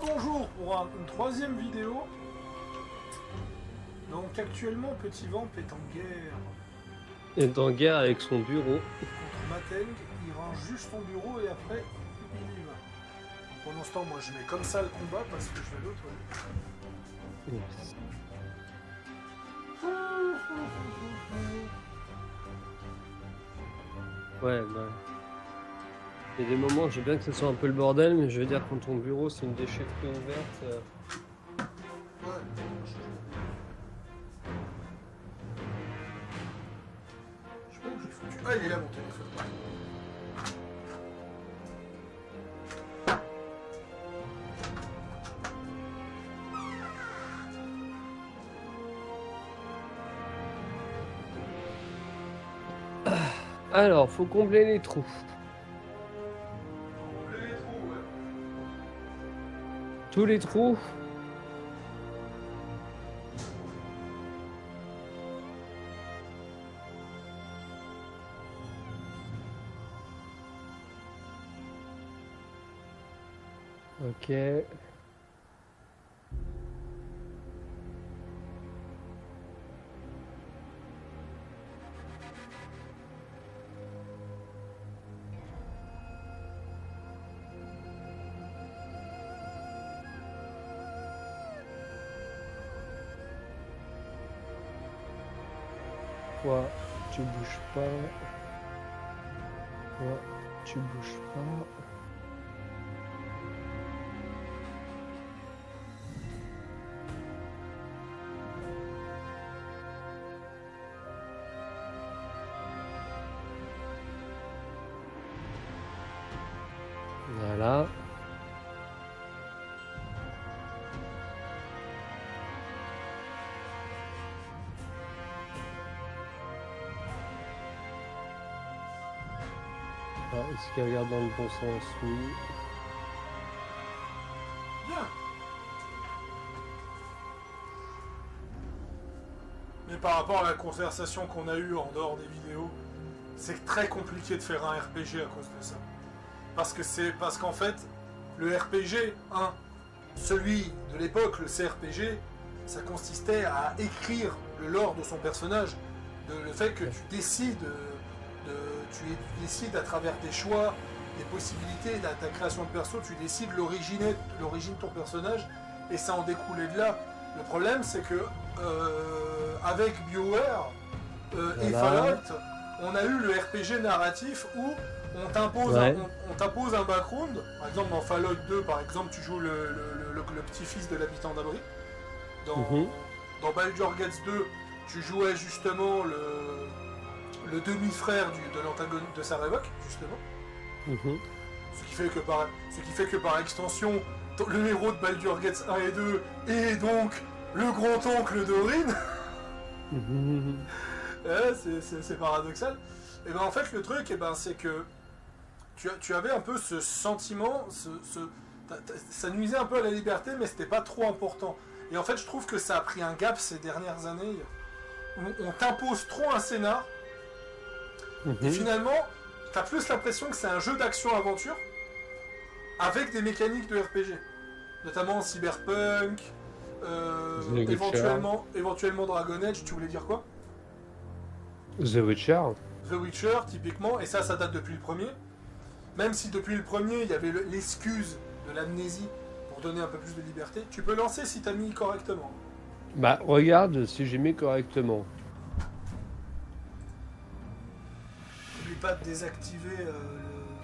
rebonjour pour une troisième vidéo. Donc actuellement Petit Vamp est en guerre Est en guerre avec son bureau. contre Mateng, il range juste son bureau et après il y va. Pendant ce temps moi je mets comme ça le combat parce que je vais l'autre. Ouais, bah. Il y a des moments, j'ai bien que ce soit un peu le bordel, mais je veux dire, quand ton bureau c'est une déchetterie ouverte. Ouais. Je sais pas où j'ai foutu. Ah il est là mon téléphone. Alors, faut combler les trous. Les trous, ouais. Tous les trous. Ok. Toi, tu bouges pas. Toi, tu bouges pas. Voilà. Ah, est-ce qu'il regarde dans le bon sens? Oui. Bien. Mais par rapport à la conversation qu'on a eue en dehors des vidéos, c'est très compliqué de faire un RPG à cause de ça. Parce qu'en fait, le RPG, celui de l'époque, le CRPG, ça consistait à écrire le lore de son personnage, le fait que tu décides à travers tes choix, des possibilités, de ta création de perso, tu décides l'origine de ton personnage, et ça en découlait de là. Le problème, c'est que avec BioWare et Fallout, on a eu le RPG narratif où on t'impose un background. Par exemple, dans Fallout 2, par exemple, tu joues le petit-fils de l'habitant d'abri. Dans Baldur's Gate 2, tu jouais justement le demi-frère de l'antagoniste de Sarevok, justement. Ce qui fait que par extension, le héros de Baldur's Gate 1 et 2 est donc le grand-oncle d'Orin. C'est paradoxal. Et ben en fait le truc, c'est que tu avais un peu ce sentiment, ça nuisait un peu à la liberté, mais c'était pas trop important. Et en fait je trouve que ça a pris un gap ces dernières années où on t'impose trop un scénar. Et finalement, t'as plus l'impression que c'est un jeu d'action-aventure avec des mécaniques de RPG. Notamment Cyberpunk, éventuellement Dragon Age, tu voulais dire quoi? The Witcher. The Witcher, typiquement, et ça date depuis le premier. Même si depuis le premier, il y avait l'excuse de l'amnésie pour donner un peu plus de liberté, tu peux lancer si t'as mis correctement. Bah, regarde si j'ai mis correctement. N'oublie pas de désactiver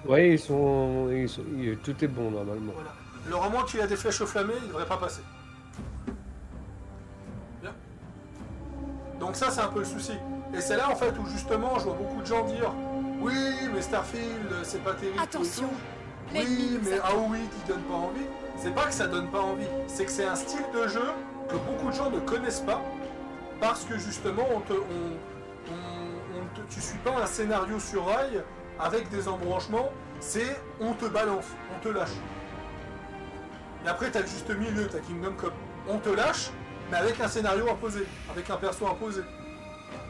Oui, tout est bon normalement. Voilà. Le roman qu'il a des flèches au flammé, il devrait pas passer. Bien. Donc ça, c'est un peu le souci. Et c'est là, en fait, où justement, je vois beaucoup de gens dire « Oui, mais Starfield, c'est pas terrible. » Attention. Oui, mais oui, il donne pas envie. C'est pas que ça donne pas envie, c'est que c'est un style de jeu que beaucoup de gens ne connaissent pas, parce que justement, tu suis pas un scénario sur rail avec des embranchements, c'est on te balance, on te lâche. Et après, t'as le juste milieu, t'as Kingdom Come. On te lâche, mais avec un scénario imposé, avec un perso imposé.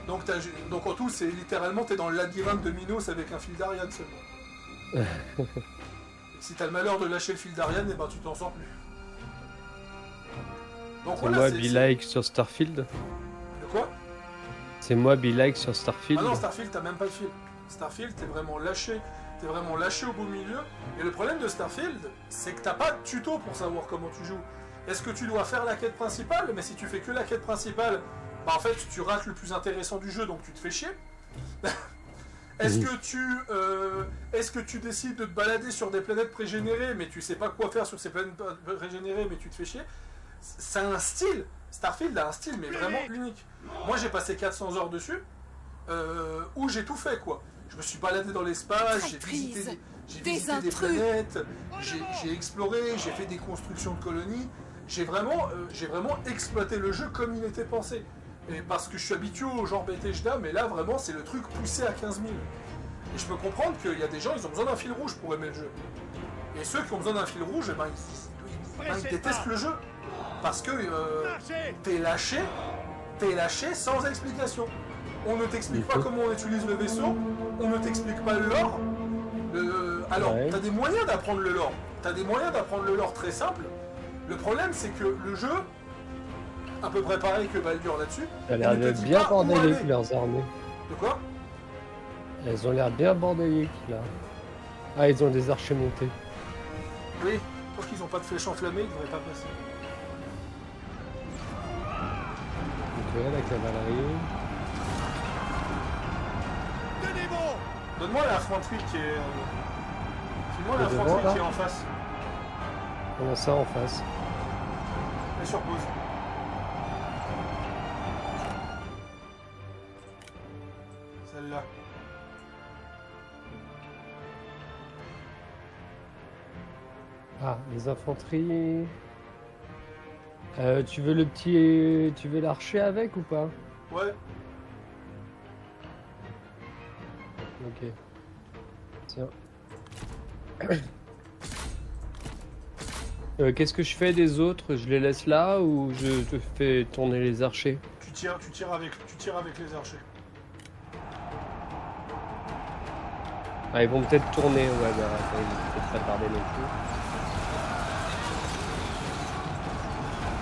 Donc en tout, c'est littéralement, t'es dans le labyrinthe de Minos avec un fil d'Ariane seulement. Si t'as le malheur de lâcher le fil d'Ariane, et ben tu t'en sors plus. Donc C'est voilà, moi Be-like sur Starfield. De quoi? C'est moi Be-like sur Starfield. Ah non, Starfield, t'as même pas de fil. Starfield, t'es vraiment lâché. T'es vraiment lâché au beau milieu. Et le problème de Starfield, c'est que t'as pas de tuto pour savoir comment tu joues. Est-ce que tu dois faire la quête principale? Mais si tu fais que la quête principale, bah en fait, tu rates le plus intéressant du jeu, donc tu te fais chier. Est-ce que tu décides de te balader sur des planètes pré-générées, mais tu sais pas quoi faire sur ces planètes pré-générées, mais tu te fais chier? C'est un style. Starfield a un style, mais vraiment unique. Moi, j'ai passé 400 heures dessus, où j'ai tout fait, quoi. Je me suis baladé dans l'espace, j'ai visité des planètes, j'ai exploré, j'ai fait des constructions de colonies. J'ai vraiment exploité le jeu comme il était pensé. Et parce que je suis habitué au genre Bethesda, mais là, vraiment, c'est le truc poussé à 15 000. Et je peux comprendre qu'il y a des gens, ils ont besoin d'un fil rouge pour aimer le jeu. Et ceux qui ont besoin d'un fil rouge, eh ben, ils détestent le jeu. Parce que t'es lâché sans explication. On ne t'explique pas comment on utilise le vaisseau, on ne t'explique pas le lore. Alors, t'as des moyens d'apprendre le lore. T'as des moyens d'apprendre le lore très simple. Le problème, c'est que le jeu, à peu près pareil que Baldur là-dessus, ça a l'air d'être bien bordélique leurs armées. De quoi? Elles ont l'air bien bordéliques là. Ah, ils ont des archers montés. Oui, sauf qu'ils n'ont pas de flèches enflammées, ils devraient pas passer. Ok, la cavalerie. Donne-moi l'infanterie qui est... Donne-moi l'infanterie qui est en face. Comment ça en face? Et sur pause. Celle-là. Ah, les infanteries... tu veux le petit... Tu veux l'archer avec ou pas? Ouais. Ok. Tiens. Qu'est-ce que je fais des autres? Je les laisse là ou je te fais tourner les archers? Tu tires avec les archers. Ah, ils vont peut-être tourner, ouais, bah attends, ils vont peut-être pas tarder non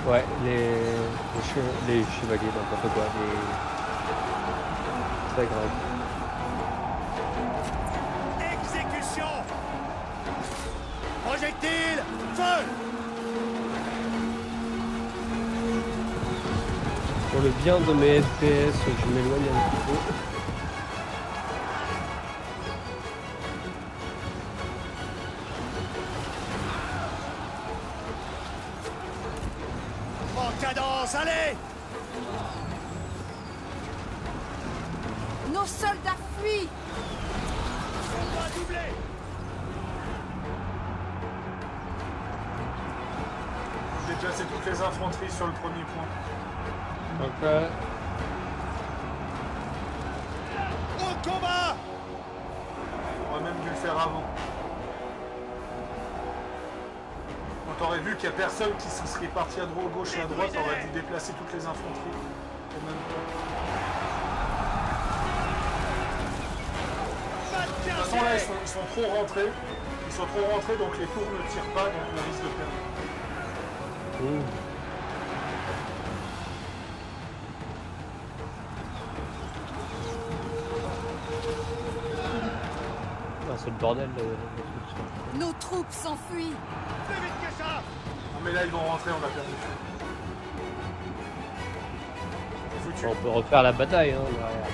plus. Ouais, les chevaliers, n'importe quoi, c'est pas grave. Projectile, feu! Pour le bien de mes FPS, je m'éloigne un petit peu. En cadence, allez! Nos soldats fuient! Combat doublé! Déplacer toutes les infanteries sur le premier point. Ok. Au combat! On aurait même dû le faire avant. Quand t'aurais vu qu'il n'y a personne qui se serait parti à droite, gauche et à droite, t'aurais dû déplacer toutes les infanteries au même temps. De toute façon là, ils sont trop rentrés. Ils sont trop rentrés, donc les tours ne tirent pas, donc on risque de perdre. Ah, c'est le bordel le truc. Nos troupes s'enfuient! Plus vite que ça! Non mais là ils vont rentrer, on a perdu. Foutu. On peut refaire la bataille, hein, derrière.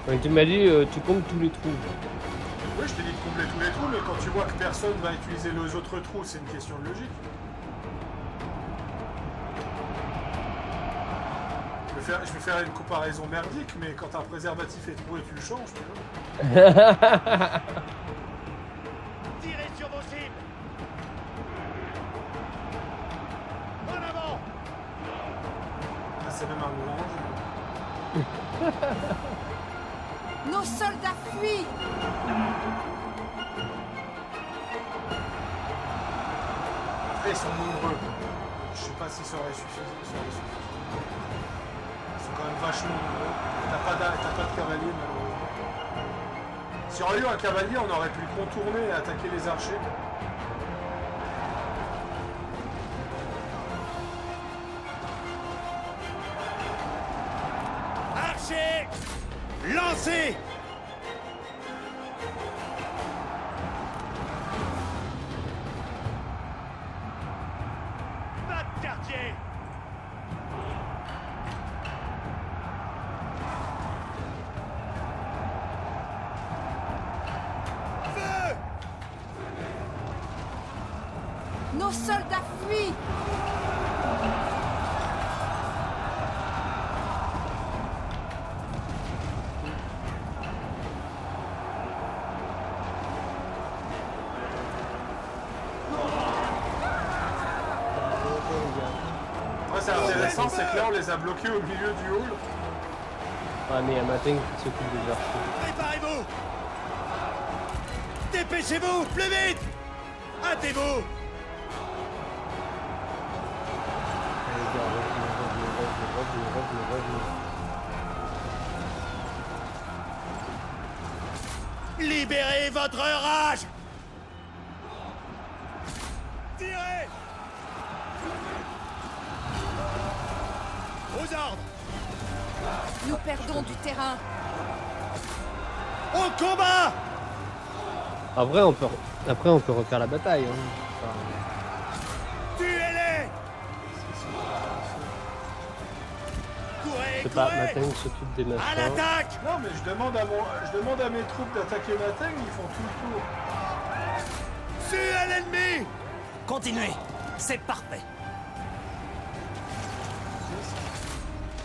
Ouais, tu m'as dit, tu comptes tous les trous. Oui, je t'ai dit de combler tous les trous, mais quand tu vois que personne va utiliser les autres trous, c'est une question de logique. Je vais faire une comparaison merdique, mais quand un préservatif est troué, tu le changes, tu vois. Tirez sur vos cibles! En avant! Ah, c'est même un orange. Nos soldats fuient! Après, ils sont nombreux. Je sais pas si ça aurait suffi. Ils sont quand même vachement nombreux. T'as pas de cavalier, malheureusement. S'il y aurait eu un cavalier, on aurait pu le contourner et attaquer les archers. Lancez! Pas de quartier! Feu! Nos soldats fuient. Ouais, c'est intéressant, c'est que là on les a bloqués au milieu du hall. Ah, mais il y a Mateng qui s'occupe des archers. Préparez-vous! Dépêchez-vous! Plus vite! Hâtez-vous! Allez, gars, revenez. Libérez votre rage! Tirez! Aux ordres! Nous perdons du terrain. Au combat! Après, on peut refaire la bataille. Hein. Enfin, Tuez-les! Courez, je sais pas, courez! Mateng s'occupe des À machins. l'attaque! Non, mais je demande à mes troupes d'attaquer Mateng, ils font tout le tour. Tuez l'ennemi! Continuez, c'est parfait.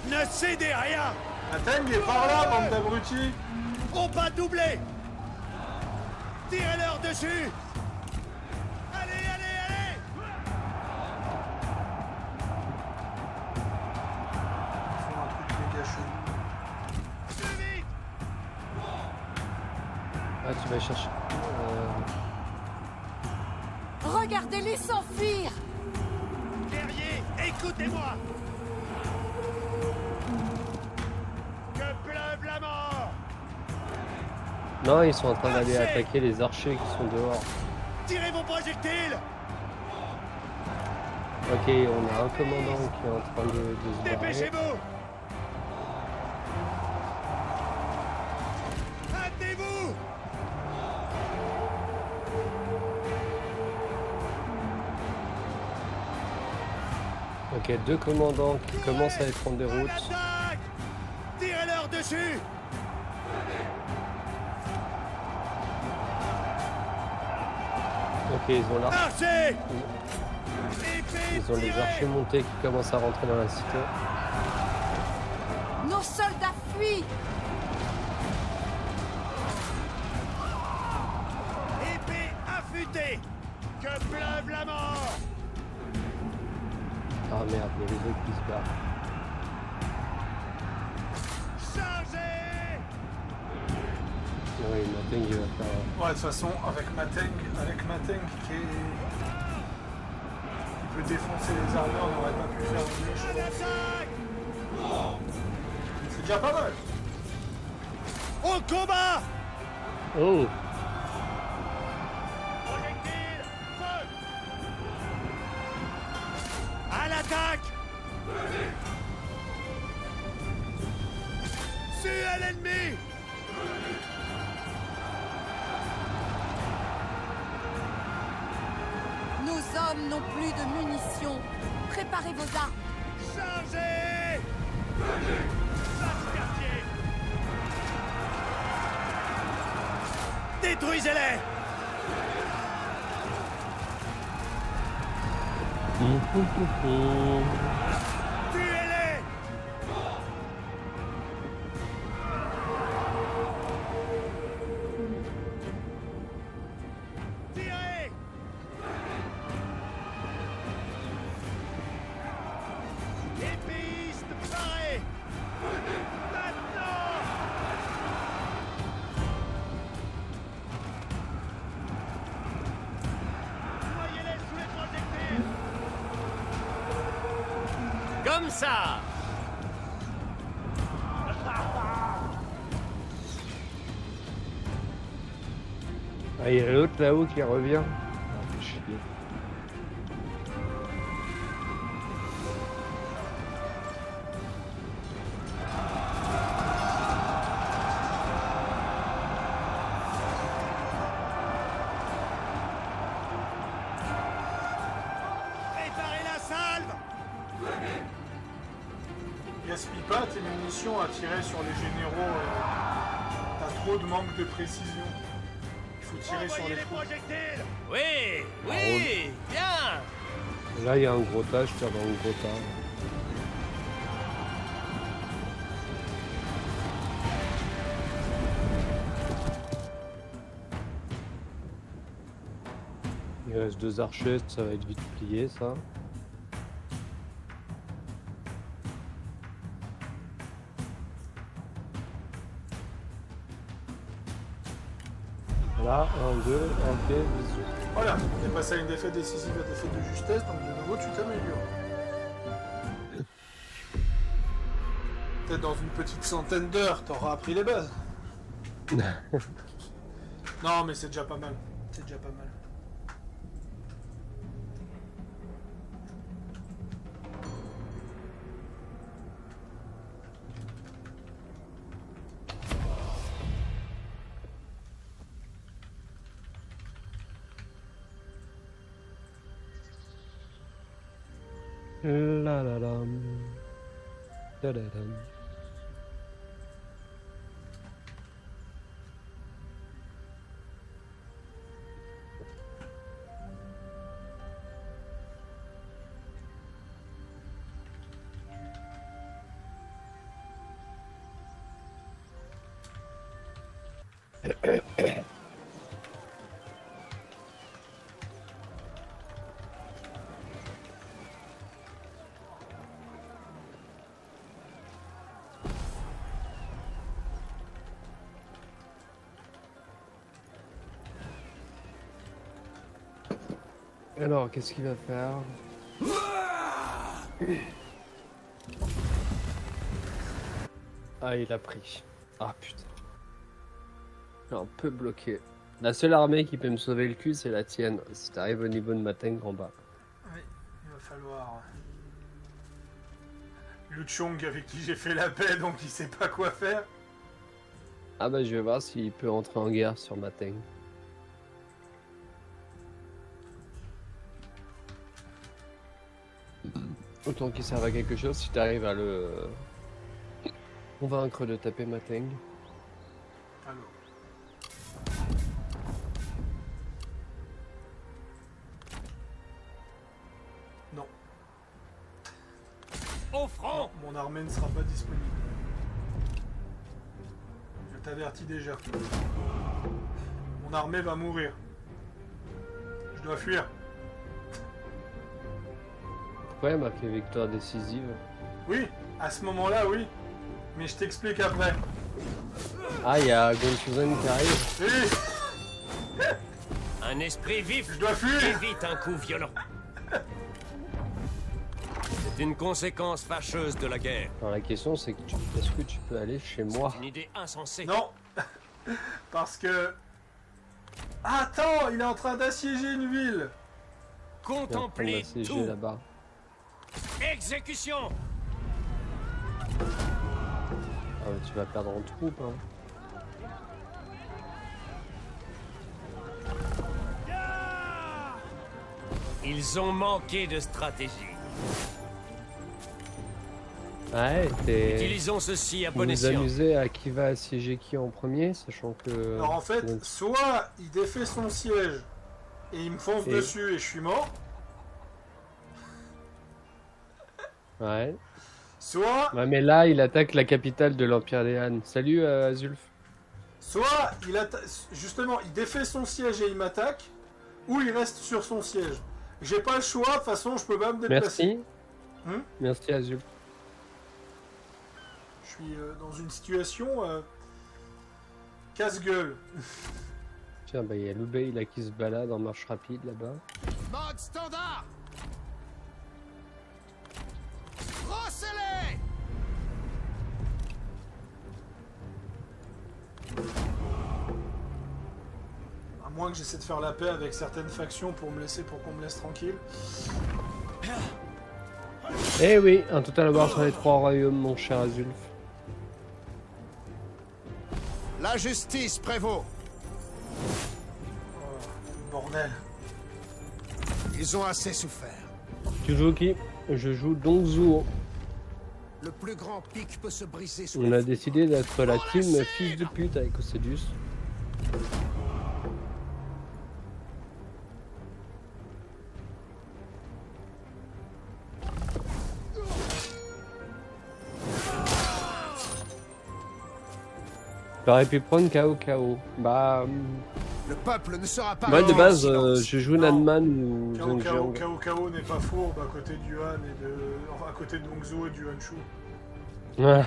Ne cédez rien! Mateng, il est par là, bande d'abrutis. On va doubler! Tirez-leur dessus! Allez, allez, allez! Ils font un truc méga chelou. Plus vite! Ah, tu vas chercher. Regardez-les s'enfuir. Guerriers, écoutez-moi! Que pleuve la mort! Non, ils sont en train d'aller attaquer les archers qui sont dehors. Tirez vos projectiles! Ok, on a un commandant qui est en train de se barrer. Dépêchez-vous! Hâtez-vous! Ok, deux commandants qui commencent à être en À déroute. l'attaque! Tirez-leur dessus! Ok, ils ont l'archer. Archer! Épée, Ils ont les tirez! archers montés qui commencent à rentrer dans la cité. Nos soldats fuient. Épée affûtée! Que pleuve la mort! Ah merde, il y a les autres qui se barrent. Chargez! Oui, Mateng il va faire. Ouais, de toute façon, avec Mateng qui peut défoncer les armures, on n'aurait pas pu faire mieux, je À pense. l'attaque! C'est déjà pas mal. Au combat! Oh! Projectile! Feu! À l'attaque! Tuez l'ennemi! Nos hommes n'ont plus de munitions. Préparez vos armes. Chargez! Chasse quartier! Détruisez-les! Tuez-les! Tirez! Épéiste paré! Maintenant! Noyez-les sous les projectiles! Comme ça. Ah, il y a l'autre là-haut qui revient. Ah, fait chier. gaspille pas tes munitions à tirer sur les généraux. T'as trop de manque de précision. Il faut tirer sur Envoyez les les troupes. projectiles. Oui, oui, bien. Là, il y a un gros tas, je tire dans le gros tas. Il reste 2 archers, ça va être vite plié, ça. Voilà, 1, 2, ok, bisous. Voilà, on est passé à une défaite décisive à défaite de justesse, donc de nouveau tu t'améliores. Peut-être dans une petite centaine d'heures, t'auras appris les bases. Non, mais c'est déjà pas mal. C'est déjà pas mal. La la la. Da da da. Alors, qu'est-ce qu'il va faire? Ah, il a pris. Ah, putain. Je suis un peu bloqué. La seule armée qui peut me sauver le cul, c'est la tienne. Si t'arrives au niveau de ma tank en bas. Oui, il va falloir. Liu Chong avec qui j'ai fait la paix, donc il sait pas quoi faire. Ah bah, je vais voir s'il peut entrer en guerre sur ma tank. Autant qu'il serve à quelque chose, si t'arrives à le convaincre de taper ma tank. Alors. Non. Au front. Mon armée ne sera pas disponible. Je t'avertis déjà. Mon armée va mourir. Je dois fuir. Pourquoi il marqué victoire décisive? Oui, à ce moment-là, oui. Mais je t'explique après. Ah, il y a Gonchuzen qui arrive. Oui, Un esprit vif je dois fuir. évite un coup violent. C'est une conséquence fâcheuse de la guerre. Alors la question c'est que est-ce que tu peux aller chez moi? C'est une idée insensée. Non. Parce que... Ah, attends, il est en train d'assiéger une ville. Il est en train Contemplez d'assiéger tout. là-bas. Exécution. Ah ouais, tu vas perdre en troupe hein. Ils ont manqué de stratégie. Ouais, t'es... Utilisons ceci à Vous bon vous escient. amusez à qui va assiéger qui en premier, sachant que... Alors en fait, soit il défait son siège et il me fonce Et- dessus et je suis mort, Ouais. soit Ouais, mais là, il attaque la capitale de l'Empire des Han. Salut, Azulf. Soit justement il défait son siège et il m'attaque, ou il reste sur son siège. J'ai pas le choix, de toute façon je peux pas me déplacer. Merci. Hmm Merci, Azulf. Je suis dans une situation casse-gueule. Tiens, bah, il y a Loubei là qui se balade en marche rapide là-bas. Mode standard. Brossez-les. À moins que j'essaie de faire la paix avec certaines factions pour qu'on me laisse tranquille. Eh oui, un total war sur les 3 royaumes, mon cher Azulf. La justice prévaut. Oh, bordel. Ils ont assez souffert. Tu joues qui? Je joue Dongzuo. Le plus grand pic peut se briser sous On la a foudre. décidé d'être la team fils de pute avec Ocedius. J'aurais pu prendre KO. Bah, Le peuple ne sera pas moi de resté en base, silence. je joue Non. Nanman ou Kao Zhang Kao, Kao Kao n'est pas fourbe à côté du Han et de. Enfin, à côté de Dongzhou et du Hanshu. Ouais.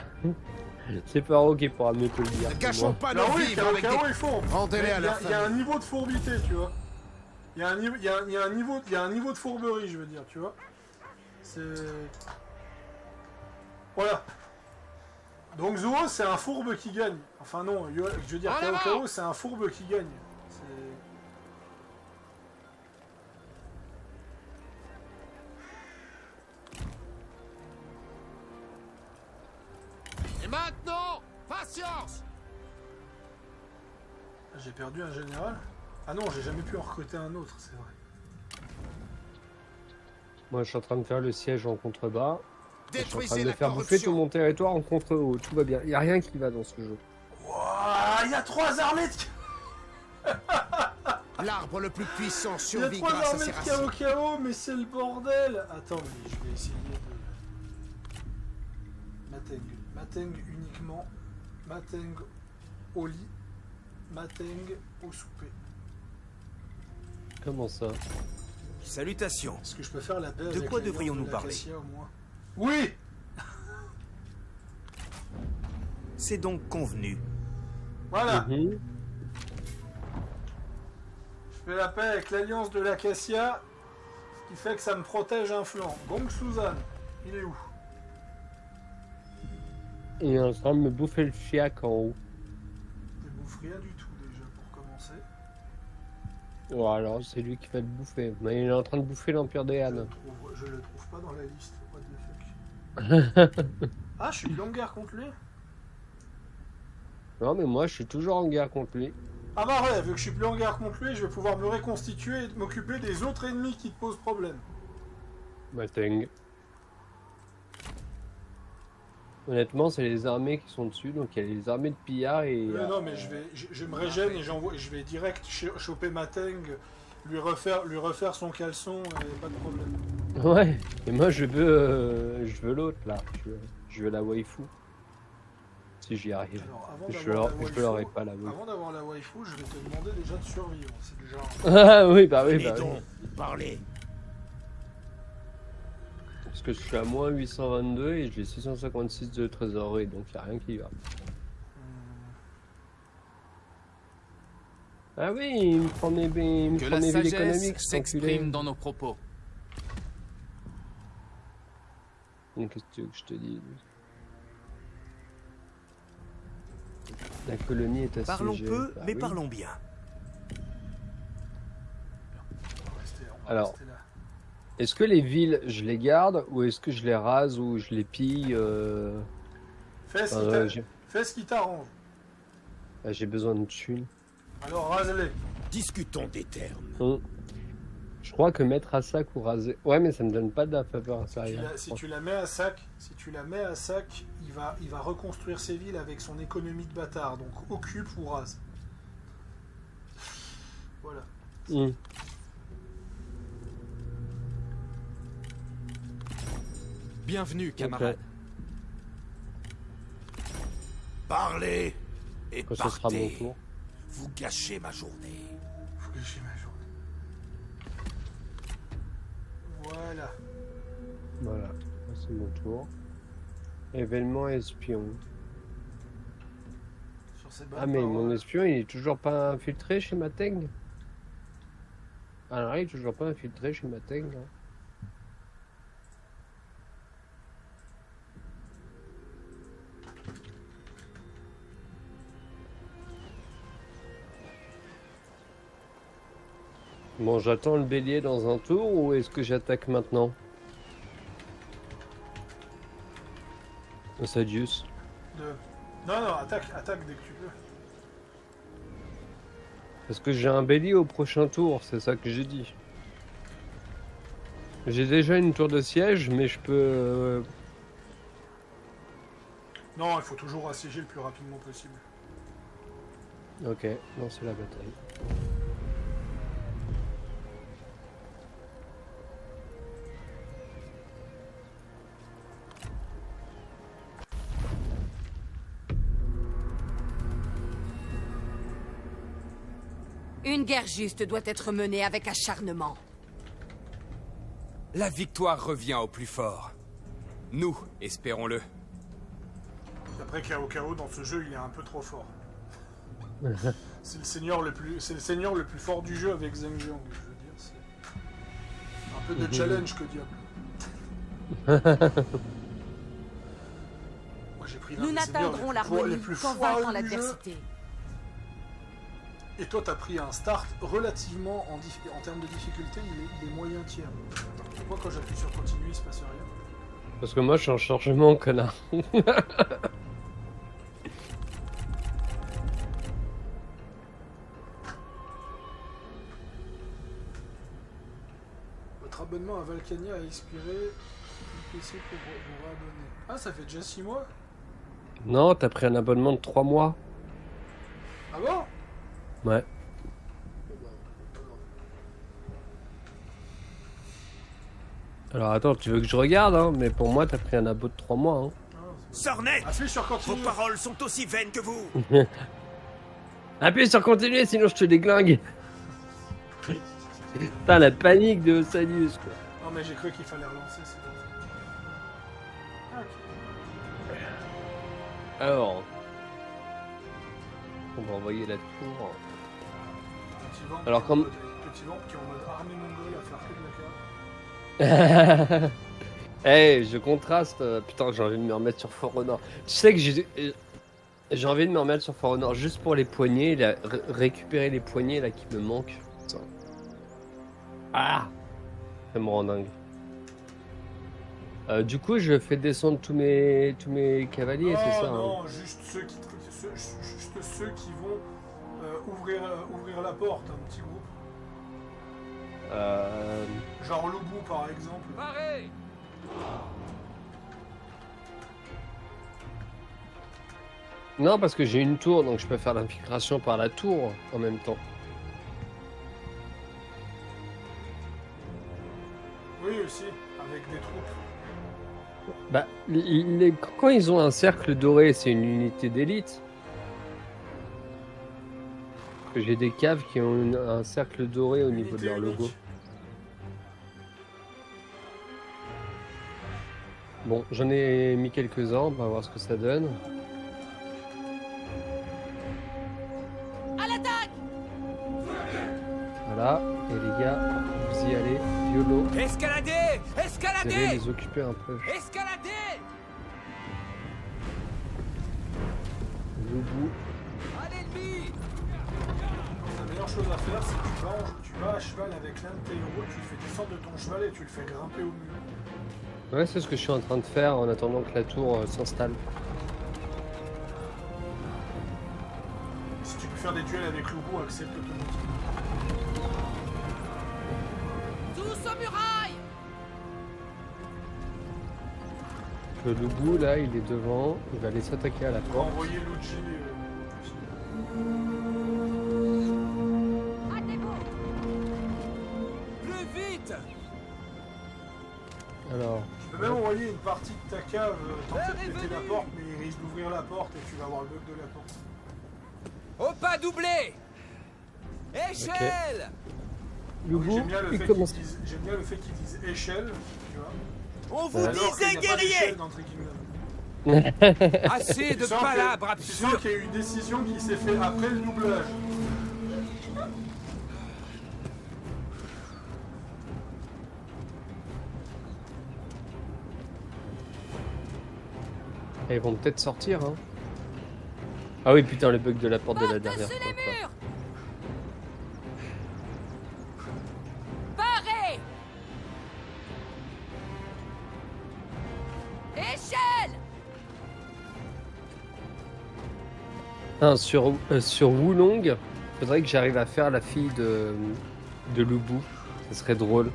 C'est Faro qui pourra mieux te le dire. Ne que gâchons moi. pas Non, nos oui, vies Kao avec Kao des... est fourbe. Rendez-les Mais à il y a- leur il y a un famille. niveau de fourbité, tu vois. Il y a un niveau de fourberie, je veux dire, tu vois. C'est. Voilà. Donc Zuo, c'est un fourbe qui gagne. Enfin non, je veux dire, En Kao avant Kao, c'est un fourbe qui gagne. C'est... Et maintenant, patience. J'ai perdu un général. Ah non, j'ai jamais pu en recruter un autre, c'est vrai. Moi, je suis en train de faire le siège en contrebas. Je suis en train Détruisez de la faire bouffer tout corruption. mon territoire en contre-haut. Tout va bien. Il n'y a rien qui va dans ce jeu. Wouah, il y a 3 armées de... L'arbre le plus puissant Il y a survit 3 grâce à armées ses de racines. Kao Kao, mais c'est le bordel. Attends, mais je vais essayer de... Mateng uniquement. Mateng au lit. Mateng au souper. Comment ça? Salutations. Est-ce que je peux faire la paix De avec quoi la devrions-nous de parler? l'acacia, au moins? Oui. C'est donc convenu. Voilà. Mhm. Je fais la paix avec l'alliance de l'acacia, ce qui fait que ça me protège un flanc. Gong Suzanne, il est où? Il est en train de me bouffer le fiac en haut. Je bouffe rien du tout déjà pour commencer. Ou alors, c'est lui qui va le bouffer. Mais il est en train de bouffer l'Empire des Han. Je le trouve pas dans la liste. What the fuck? Ah, je suis plus en guerre contre lui? Non, mais moi, je suis toujours en guerre contre lui. Ah bah ouais, vu que je suis plus en guerre contre lui, je vais pouvoir me reconstituer et m'occuper des autres ennemis qui te posent problème. Mateng. Honnêtement, c'est les armées qui sont dessus. Donc, il y a les armées de pillards et... Non, mais je me régène et je vais direct choper Mateng, lui refaire son caleçon et pas de problème. Ouais. Et moi, je veux l'autre, là. Je veux la waifu. Si j'y arrive. Alors, avant Je d'avoir la je l'aurai waifu, pas, la waifu. avant d'avoir la waifu, je vais te demander déjà de survivre. C'est déjà... Ah oui, bah oui, Allez bah oui. donc, parlez. Parce que je suis à moins 822 et j'ai 656 de trésorerie, donc il n'y a rien qui va. Ah oui, il me prend mes Que la villes sagesse économiques, cet enculé. s'exprime dans nos propos. Donc, qu'est-ce que tu veux que je te dise? La colonie est assiégée. Parlons peu, Bah mais oui. parlons bien. On va rester Alors. là. Est-ce que les villes, je les garde ou est-ce que je les rase ou je les pille Fais ce enfin, qui t'a- j'ai fais ce qui t'arrange. j'ai besoin de thunes. Alors rase-les. Discutons des termes. Je crois que mettre à sac ou raser... Ouais, mais ça me donne pas de la faveur inférieure. Si tu la mets à sac, il va reconstruire ses villes avec son économie de bâtard. Donc occupe ou rase. Voilà. Hmm. Bienvenue, camarade. Parlez et Quand ce sera mon partez. tour. Vous gâchez ma journée. Faut gâcher ma journée. Voilà. Voilà, c'est mon tour. Événement espion. Sur ces Ah mais paroles. mon espion il est toujours pas infiltré chez Mateng. Alors il est toujours pas infiltré chez Mateng. Hein. Bon, j'attends le bélier dans un tour ou est-ce que j'attaque maintenant? Osadius. Non, attaque dès que tu peux. Parce que j'ai un bélier au prochain tour, c'est ça que j'ai dit. J'ai déjà une tour de siège, mais je peux Non, il faut toujours assiéger le plus rapidement possible. Ok, non, c'est la bataille. Une guerre juste doit être menée avec acharnement. La victoire revient au plus fort. Nous, espérons-le. Après Cao dans ce jeu, il est un peu trop fort. C'est le seigneur le plus fort du jeu avec Zheng Jiang, je veux dire. C'est un peu de challenge que diable. Moi j'ai pris l'un Nous des seigneurs n'atteindrons les l'harmonie plus qu'en foireux vaincant du jeu. l'adversité. Et toi t'as pris un start relativement en termes de difficulté, il est moyen tiers. Pourquoi quand j'appuie sur continue il se passe rien? Parce que moi, je suis en chargement, connard. Votre abonnement à Valkania a expiré. PC pour vous réabonner. Ah, ça fait déjà 6 mois? Non, t'as pris un abonnement de 3 mois. Ah bon? Ouais. Alors attends, tu veux que je regarde, hein? Mais pour moi, t'as pris un abo de 3 mois, hein. Sornet, Appuie sur vos continue. paroles sont aussi vaines que vous. Appuie sur continuer, sinon je te déglingue. Putain, la panique de Osalius, quoi. Non mais j'ai cru qu'il fallait relancer, c'est bon. Ok. Alors, on va envoyer la tour. Petit vent Alors, qui est comme- en mode- Petit vent qui est en mode armée mongole à faire que de la cave. Eh, je contraste. Putain, j'ai envie de me remettre sur For Honor. Tu sais que j'ai envie de me remettre sur For Honor juste pour les poignées, récupérer les poignées là qui me manquent. Putain. Ah, ça me rend dingue. Du coup, je fais descendre tous mes cavaliers, c'est ça, hein. Non, juste ceux qui vont ouvrir la porte, un petit groupe. Genre Loubou par exemple. Parez! Non, parce que j'ai une tour, donc je peux faire l'infiltration par la tour en même temps. Oui aussi, avec des troupes. Bah, quand ils ont un cercle doré, c'est une unité d'élite. Parce que j'ai des caves qui ont un cercle doré au niveau de leur logo. unique. Bon, j'en ai mis quelques-uns, on va voir ce que ça donne. À l'attaque! Voilà, et les gars, vous y allez, YOLO, Escaladez! vous allez Escaladez! les occuper un peu. Escaladez! Loubou, À l'ennemi! La meilleure chose à faire, c'est que tu vas à cheval avec l'un de tes héros, tu fais descendre de ton cheval et tu le fais grimper au mur. ouais, c'est ce que je suis en train de faire en attendant que la tour s'installe. Si tu peux faire des duels avec Loubou, accepte automatiquement. Tous aux murailles! Le Loubou, là, il est devant, il va aller s'attaquer à la On va porte. envoyer Luigi. Plus vite! Alors, Tu peux même envoyer une partie de ta cave tenter de péter la porte, mais il risque d'ouvrir la porte et tu vas avoir le bug de la porte. Au pas doublé! Échelle! Loubou, J'aime bien le il fait commence. j'aime bien le fait qu'ils disent échelle, tu vois. On vous Alors qu'il disait n'y a pas guerrier. d'échelle dans Tricky Kingdom. Assez de Tu sens palabres tu sens absurdes! qu'il y a eu une décision qui s'est faite après le doublage. Ils vont peut-être sortir, hein. Ah oui, putain, le bug de la porte de la dernière Par-dessus fois, les quoi. murs! Parez! Échelle! Ah, sur Wulong, faudrait que j'arrive à faire la fille de Loubou. Ça serait drôle.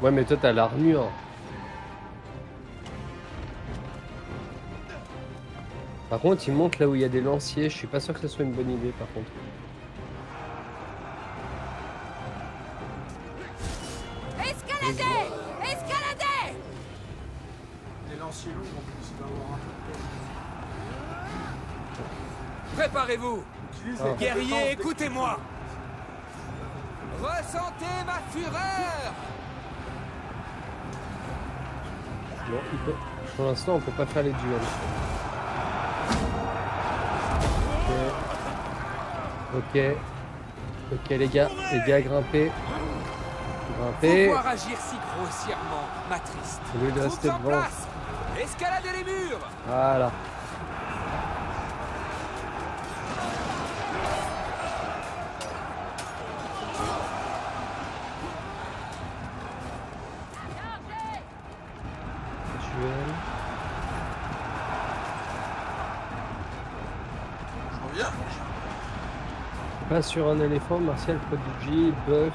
Ouais, mais toi, t'as l'armure. Par contre, il monte là où il y a des lanciers. Je suis pas sûr que ce soit une bonne idée par contre. Escaladez! Escaladez! Les lanciers lourds en plus, il va avoir un peu Préparez-vous. de... Utilise Ah. les Guerriers, compétences écoutez-moi. Ressentez ma fureur. Non, il peut... Pour l'instant, on peut pas faire les duels. Ok. Ok, les gars, grimpez. Grimpez. Pouvoir agir si grossièrement m'attriste. Au lieu de rester Troupes en devant. place. Escaladez les murs. Voilà. Duel. Je reviens. Pas sur un éléphant, Martial Prodigy, buff.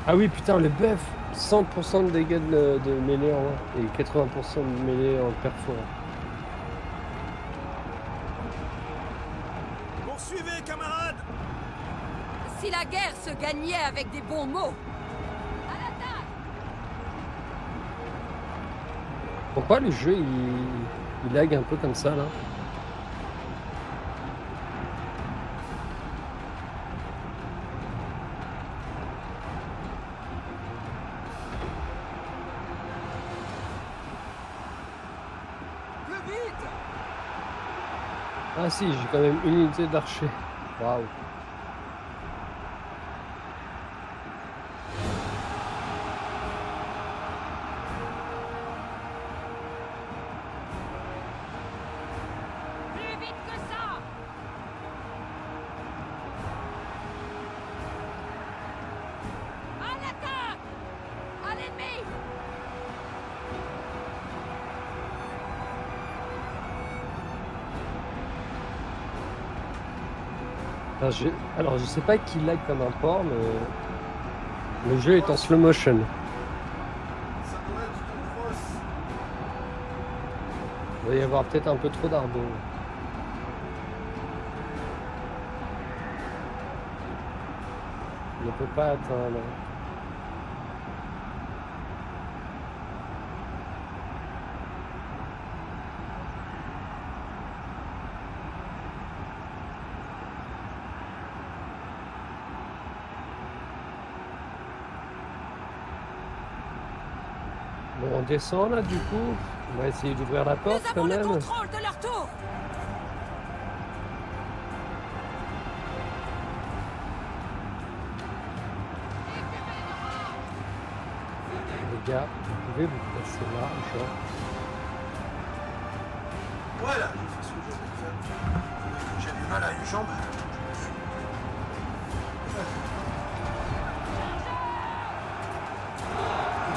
Ah oui, putain, le buff 100% de dégâts de mêlée en 1 et 80% de mêlée en perforant. Poursuivez, camarades. Si la guerre se gagnait avec des bons mots. À l'attaque! Pourquoi le jeu il lag un peu comme ça là? Plus vite. Ah si, j'ai quand même une unité d'archer. Waouh. Plus vite que ça! À l'attaque! À l'ennemi! Alors je sais pas qui lag comme un porc, mais le jeu est en slow motion. Ça doit être tout cross. Il va y avoir peut-être un peu trop d'arbo. On ne peut pas atteindre. Bon, on descend là du coup. On va essayer d'ouvrir la porte Nous quand avons le même. contrôle de leur tour! Les gars, vous pouvez vous placer là, genre. Voilà, j'ai fait ce que je devais faire. J'ai du mal à une jambe.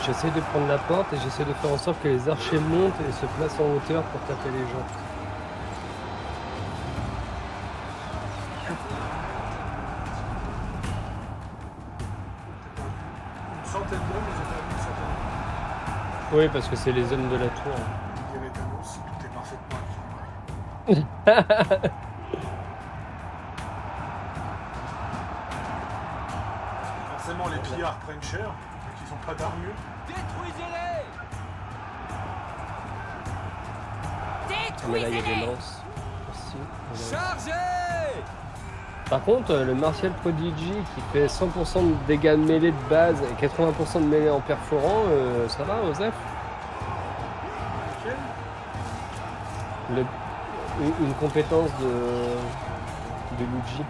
J'essaie de prendre la porte et j'essaie de faire en sorte que les archers montent et se placent en hauteur pour taper les gens. Une centaine d'hommes, ils ont perdu une centaine. Oui, parce que c'est les hommes de la tour. Il dirait Thanos, tout est parfaitement équilibré. Forcément, les pillards prennent cher, vu qu'ils n'ont pas d'armure. Détruisez-les. Ah, mais là, il y a des Détruisez-les! lances. Aussi. Voilà. Chargez. Par contre, le Martial Prodigy qui fait 100% de dégâts de mêlée de base et 80% de mêlée en perforant, ça va, Osef? Lequel Une compétence de Luigi.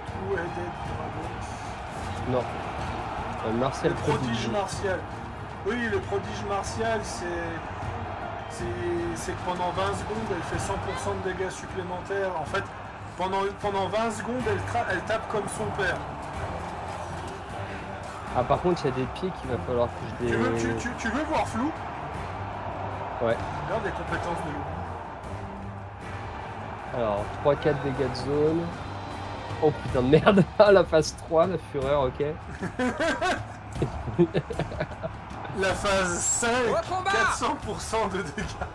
Two-Headed Dragon. Non. Martial Le prodige Prodigy. martial. Oui, le prodige martial, c'est que pendant 20 secondes, elle fait 100% de dégâts supplémentaires. En fait, pendant 20 secondes, elle tape comme son père. Ah, par contre, il y a des pieds qu'il va falloir que je les... Tu veux voir flou? Ouais. Regarde les compétences de loup. Alors, 3-4 dégâts de zone. Oh putain, merde. Ah, la phase 3, la fureur, ok. La phase 5, Au combat 400% de dégâts.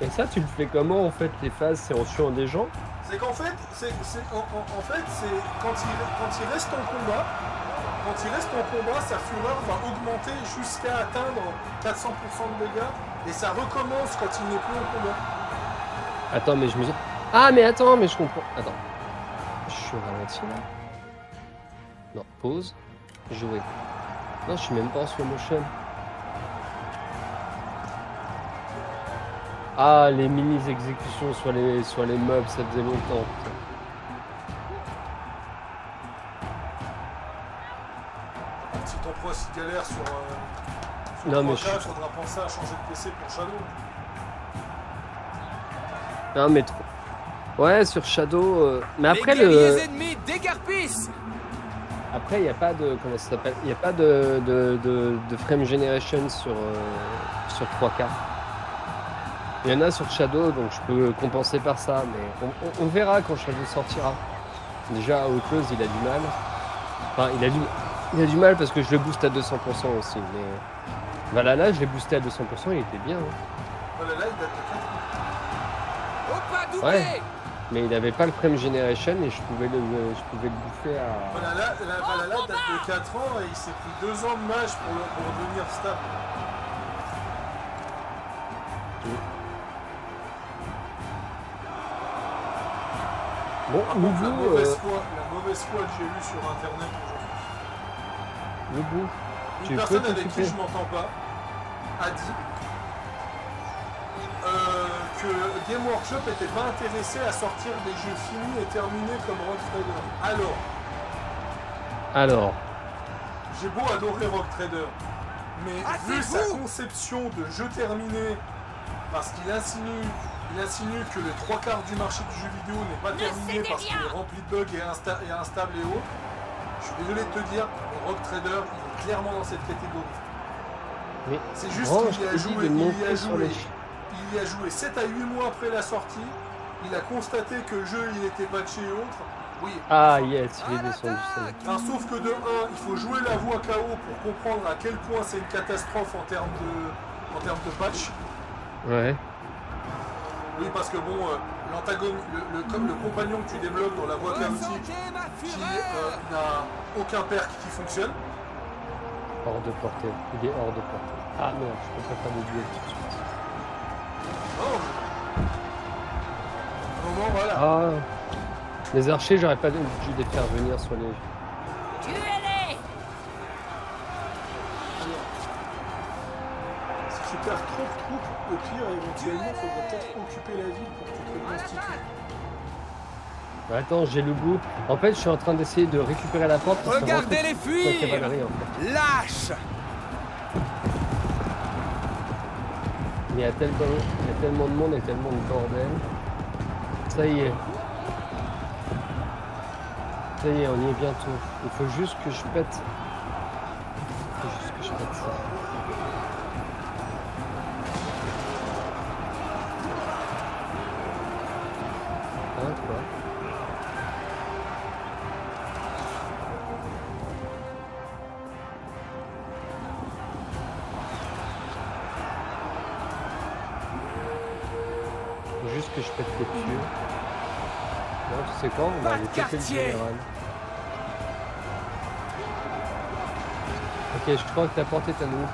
Et ça, tu le fais comment en fait les phases? C'est en tuant des gens? C'est qu'en fait, c'est quand il reste en combat, sa fureur va augmenter jusqu'à atteindre 400% de dégâts et ça recommence quand il n'est plus en combat. Attends, mais je me... Ah, mais attends, mais je comprends. Attends. Je suis ralenti là. Non, pause. Jouer. Non, je suis même pas en slow motion. Ah, les mini-exécutions sur les mobs, ça faisait longtemps. Putain. Si ton pro s'y galère sur Non, mais 3K, il faudra penser à changer de PC pour Shadow. Non, mais trop. Ouais, sur Shadow. Mais après, Les guerriers ennemis dégarpissent. Après, il n'y a pas de. Comment ça s'appelle? Il n'y a pas de frame generation sur 3K. Il y en a sur Shadow, donc je peux compenser par ça, mais on verra quand Shadow sortira. Déjà, Outlaws, il a du mal. Enfin, il a du mal parce que je le booste à 200% aussi, mais... Valhalla, je l'ai boosté à 200%, il était bien. Hein. Voilà, là, il date de 4 ans. Au pas doublé. Ouais. Mais il n'avait pas le frame generation et je pouvais le bouffer à... Valhalla date de 4 ans et il s'est pris 2 ans de mage pour devenir stable. Bon, Par contre, la Loubou, mauvaise foi que j'ai eue sur internet aujourd'hui. Loubou, Une tu personne peux avec qui t'occuper. je m'entends pas a dit que Game Workshop n'était pas intéressé à sortir des jeux finis et terminés comme Rock Trader. Alors, J'ai beau adorer Rock Trader, mais Ah, vu c'est sa vous conception de jeu terminé, parce qu'il insinue que les 3/4 du marché du jeu vidéo n'est pas terminé parce qu'il est rempli de bugs et instable et autres, je suis désolé de te dire, mais Rock Trader, il est clairement dans cette catégorie. mais C'est juste Branche qu'il y a te dit joué, de monter sur les... il y a joué 7 à 8 mois après la sortie, il a constaté que le jeu il était patché et autres. Oui. Ah yes, il est À descendu. ça. l'attaque. Enfin, sauf que de 1, il faut jouer la voie KO pour comprendre à quel point c'est une catastrophe en termes de patch. Ouais. Oui, parce que bon, comme le compagnon que tu débloques dans la voie chaotique, Ressentez ma qui fureur. n'a aucun perk qui fonctionne. Hors de portée. Il est hors de portée. Ah non, je peux pas faire de duel tout de suite. Oh. À un moment, voilà. Ah. Les archers, j'aurais pas dû les faire venir sur les... Tuez-les! Si tu perds trop de troupes, au pire, éventuellement, il faudrait peut-être occuper la ville pour que tu te reconstitues. Attends, j'ai le bout. En fait, je suis en train d'essayer de récupérer la porte. parce que Regardez-les rentre la fuir. cavalerie, en fait. Lâche. Il y a tellement de monde et tellement de bordel. Ça y est. Ça y est, on y est bientôt. Il faut juste que je pète. Ça. Hein, quoi. Faut juste que je pète les pieux. Non, tu sais quoi, on va aller péter le quartier. général. Ok, je crois que la porte est à nous.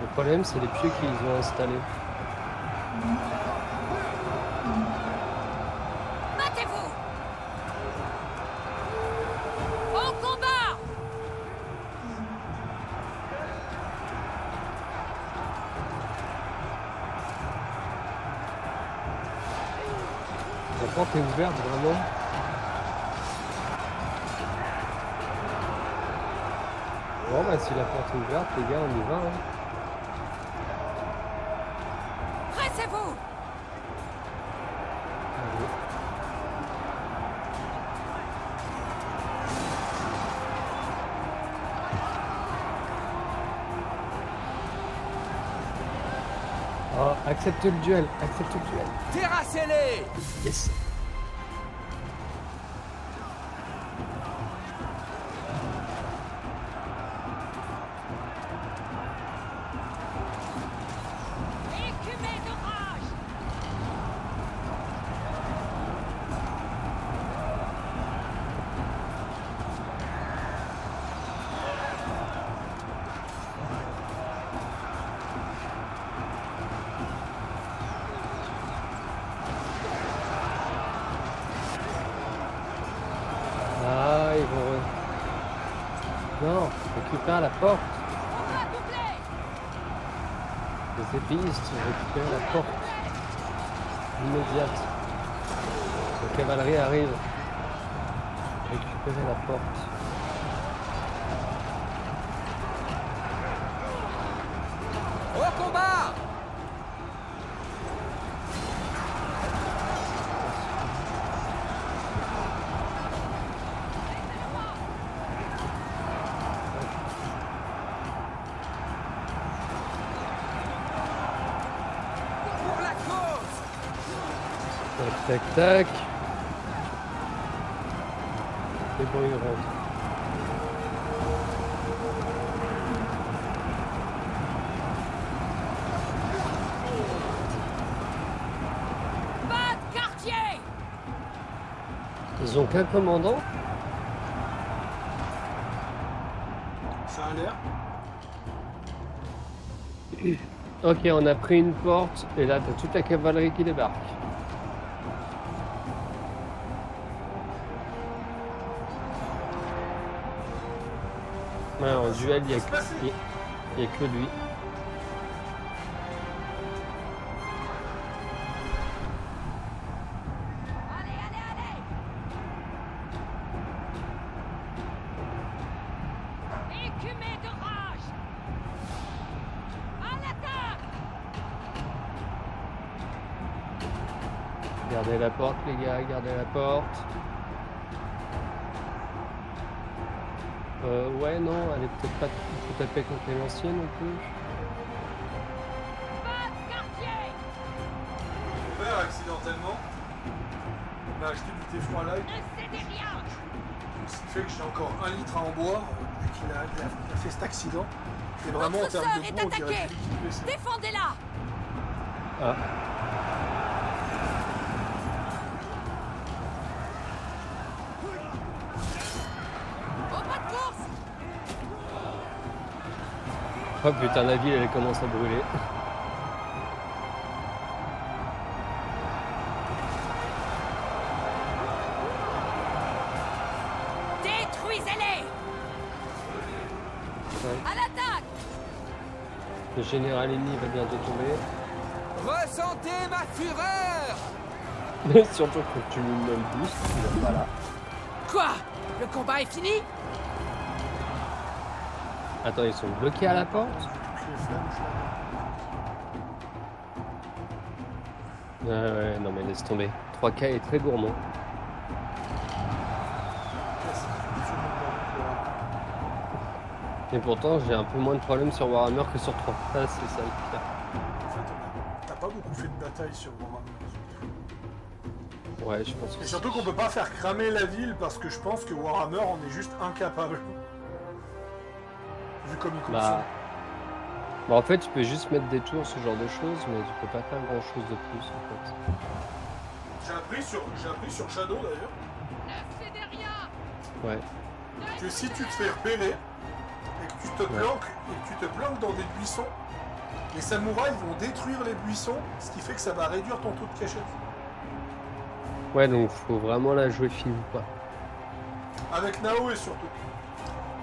Le problème, c'est les pieux qu'ils ont installés. Battez-vous! Au combat! La porte est ouverte, vraiment. Bon, bah si la porte est ouverte, les gars, on y va. Hein. Pressez-vous! Allez. Oh, accepte le duel, accepte le duel. Terrassez-les. Yes. Écumez de Non, récupère la porte. On va doubler. Les épéistes, récupère la porte. Immédiate. La cavalerie arrive. Récupérer la porte. Au combat! Pour la cause! Tac, tac, tac. C'est bon, il rentre. Pas de quartier. Ils ont qu'un commandant? Ça a l'air. Ok, on a pris une porte et là t'as toute la cavalerie qui débarque. Ouais, en duel, il y a que lui. Allez, allez, allez. Écumé de rage. À l'attaque. Gardez la porte, les gars, gardez la porte. Ouais, non, elle est peut-être pas tout à fait contre les lanciers non plus. Pas de quartier. Mon père, accidentellement, m'a acheté du Teflon light. Ne cédez rien. Ce qui fait que j'ai encore 1 litre à en boire, vu qu'il a fait cet accident. Et vraiment, en Votre termes sœur de est bois, on dirait attaquée. du liquide vaisselle. Défendez-la. Ah, Au pas de course. oh putain, la ville elle commence à brûler. Détruisez-les. Ouais. À l'attaque. Le général ennemi va bientôt tomber. Ressentez ma fureur! Mais surtout quand tu lui mets le boost, il est pas là. Quoi? Le combat est fini? Attends, ils sont bloqués à la porte? Toutes les flammes, je l'avais. Ouais, non mais laisse tomber. 3K est très gourmand. Et pourtant, j'ai un peu moins de problèmes sur Warhammer que sur 3. Ah, c'est ça le pire. En fait, t'as pas beaucoup fait de bataille sur Warhammer. Ouais, je pense que Et surtout qu'on peut pas faire cramer la ville parce que je pense que Warhammer en est juste incapable. Vu comme il consomme. Bah, en fait, tu peux juste mettre des tours, ce genre de choses, mais tu peux pas faire grand chose de plus en fait. J'ai appris sur Shadow d'ailleurs Ne cédez rien. Ouais. que si tu te fais repérer et que tu te planques dans des buissons, les samouraïs vont détruire les buissons, ce qui fait que ça va réduire ton taux de cachette. Ouais, donc faut vraiment la jouer fine, quoi. Avec Naoe surtout.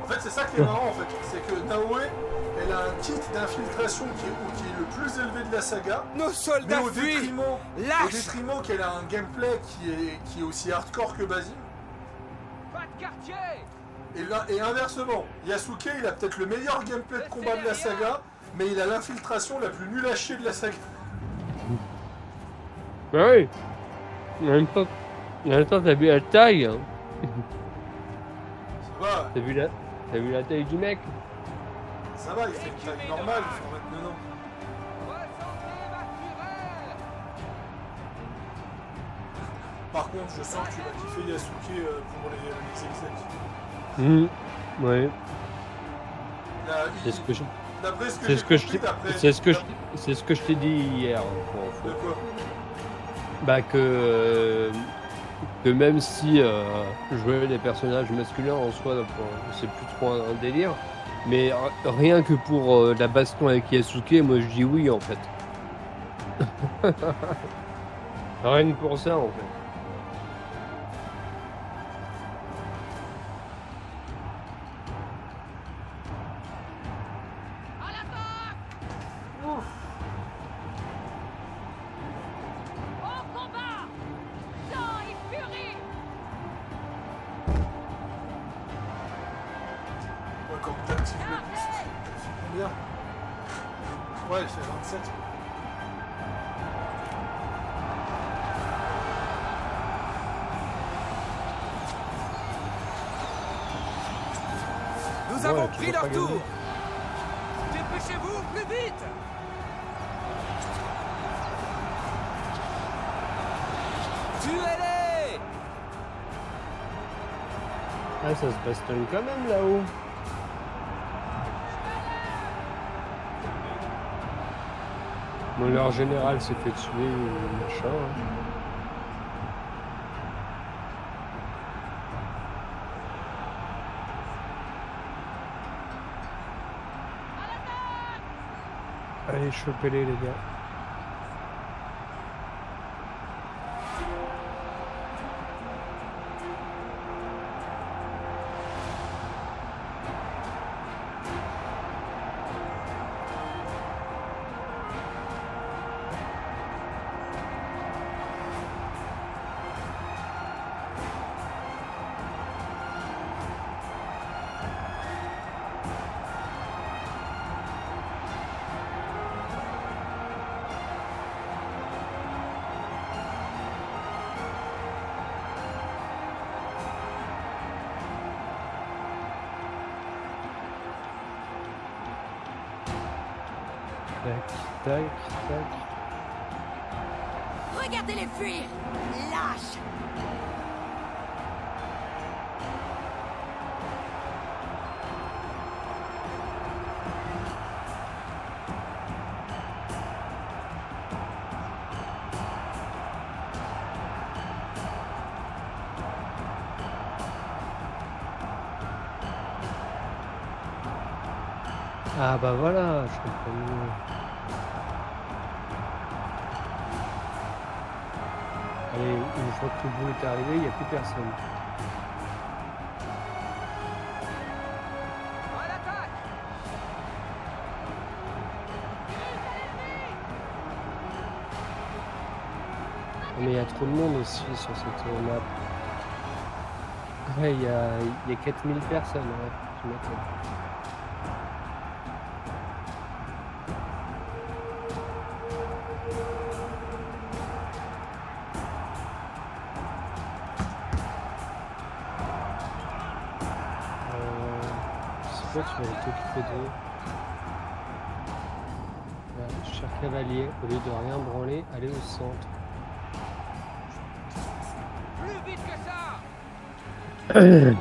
En fait, c'est ça qui est marrant en fait, c'est que Naoe, elle a un kit d'infiltration qui est le plus élevé de la saga, Nos mais soldats au fuient! Lâche! détriment qu'elle a un gameplay qui est aussi hardcore que Basim. Pas de quartier! Et inversement, Yasuke, il a peut-être le meilleur gameplay de combat de la saga, mais il a l'infiltration la plus nulle à chier de la saga. Bah oui. En même temps, t'as vu la taille, hein. Ça va, T'as vu la taille du mec. ça va, il fait une taille normale, il fait 29 ans. Ressentez ma fureur! Par contre, je sens que tu vas kiffer Yasuke pour les execs. Ouais. Là, C'est ce que je, d'après ce que c'est j'ai ce que je, compris, d'après- c'est ce que je t'ai dit hier. Pour info. De quoi? Bah que même si jouer les personnages masculins en soi, c'est plus trop un délire, mais rien que pour la baston avec Yasuke, moi je dis oui en fait. Rien que pour ça en fait. Ouf. Au combat! Sang et furie! Ouais, quand t'actives le boost, c'est combien? Ouais, c'est 27. Nous Ouais, avons tu pris veux leur pas tour. gagner. Dépêchez-vous, plus vite! Tuez-les! Ah, ça se bastonne quand même là-haut. Bon, leur général s'est fait tuer, machin. Hein. Allez, chopez-les, les gars. Tac, tac, tac. Regardez-les fuir! Lâche! Ah bah voilà, je comprends mieux. Allez, une fois que le bout est arrivé, il n'y a plus personne. À l'attaque! Mais il y a trop de monde aussi sur cette map. Ouais, il y a 4000 personnes, ouais, tu m'étonnes. C'est quoi, tu vas t'occuper de... Voilà, cher cavalier, au lieu de rien branler, allez au centre. Plus vite que ça!